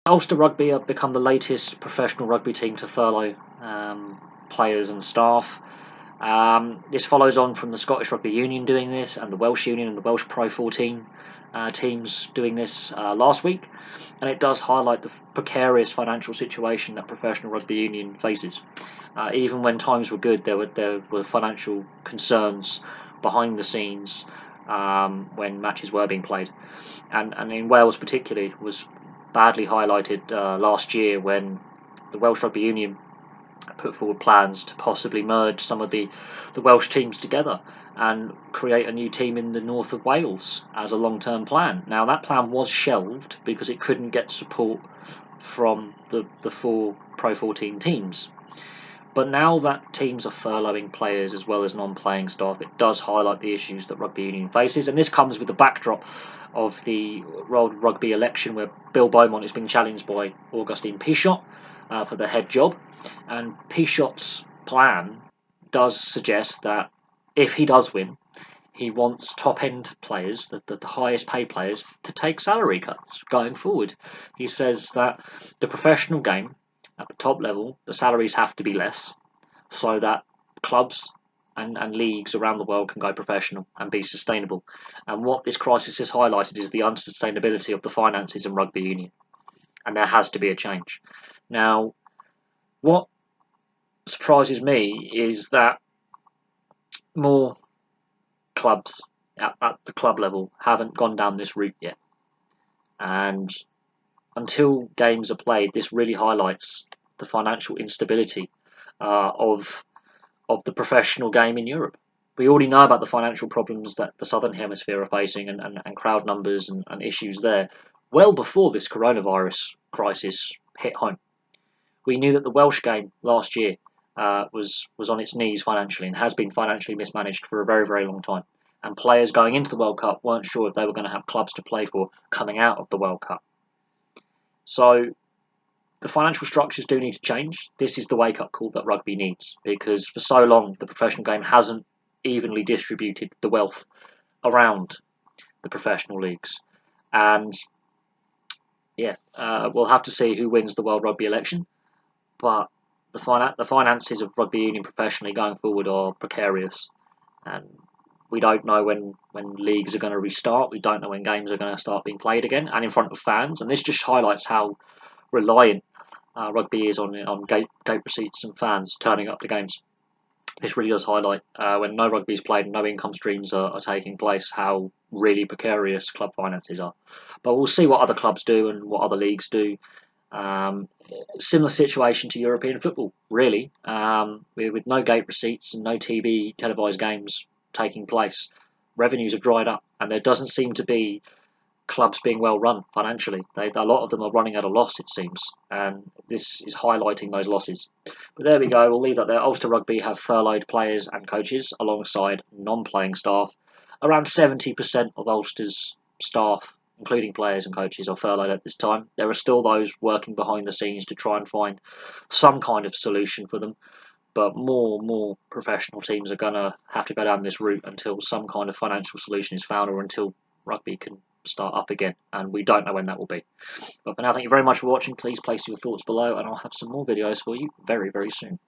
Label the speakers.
Speaker 1: Ulster Rugby have become the latest professional rugby team to furlough players and staff. This follows on from the Scottish Rugby Union doing this, and the Welsh Union and the Welsh Pro 14 teams doing this last week. And it does highlight the precarious financial situation that professional rugby union faces. Even when times were good, there were financial concerns behind the scenes when matches were being played. And in Wales particularly was badly highlighted last year when the Welsh Rugby Union put forward plans to possibly merge some of the Welsh teams together and create a new team in the north of Wales as a long-term plan. Now that plan was shelved because it couldn't get support from the four Pro 14 teams. But now that teams are furloughing players as well as non-playing staff, it does highlight the issues that rugby union faces, and this comes with the backdrop of the World Rugby election where Bill Beaumont is being challenged by Augustine Pichot for the head job. And Pichot's plan does suggest that if he does win, he wants top-end players, the highest paid players, to take salary cuts going forward. He says that the professional game, at the top level, the salaries have to be less so that clubs and leagues around the world can go professional and be sustainable. And what this crisis has highlighted is the unsustainability of the finances in rugby union. And there has to be a change. Now, what surprises me is that more clubs at the club level haven't gone down this route yet. And until games are played, this really highlights the financial instability of the professional game in Europe. We already know about the financial problems that the Southern Hemisphere are facing and crowd numbers and issues there well before this coronavirus crisis hit home. We knew that the Welsh game last year was on its knees financially and has been financially mismanaged for a very, very long time. And players going into the World Cup weren't sure if they were going to have clubs to play for coming out of the World Cup. So the financial structures do need to change. This is the wake-up call that rugby needs, because for so long the professional game hasn't evenly distributed the wealth around the professional leagues. And we'll have to see who wins the World Rugby election, but the finances of rugby union professionally going forward are precarious, and we don't know when leagues are going to restart. We don't know when games are going to start being played again and in front of fans. And this just highlights how reliant rugby is on gate receipts and fans turning up to games. This really does highlight when no rugby is played and no income streams are taking place, how really precarious club finances are. But we'll see what other clubs do and what other leagues do. Similar situation to European football, really, with no gate receipts and no TV televised games taking place. Revenues have dried up, and there doesn't seem to be clubs being well run financially. A lot of them are running at a loss, it seems, and this is highlighting those losses. But there we go, we'll leave that there. Ulster Rugby have furloughed players and coaches alongside non-playing staff. Around 70% of Ulster's staff, including players and coaches, are furloughed at this time. There are still those working behind the scenes to try and find some kind of solution for them, but more professional teams are going to have to go down this route until some kind of financial solution is found, or until rugby can start up again, and we don't know when that will be. But for now, thank you very much for watching. Please place your thoughts below, and I'll have some more videos for you very, very soon.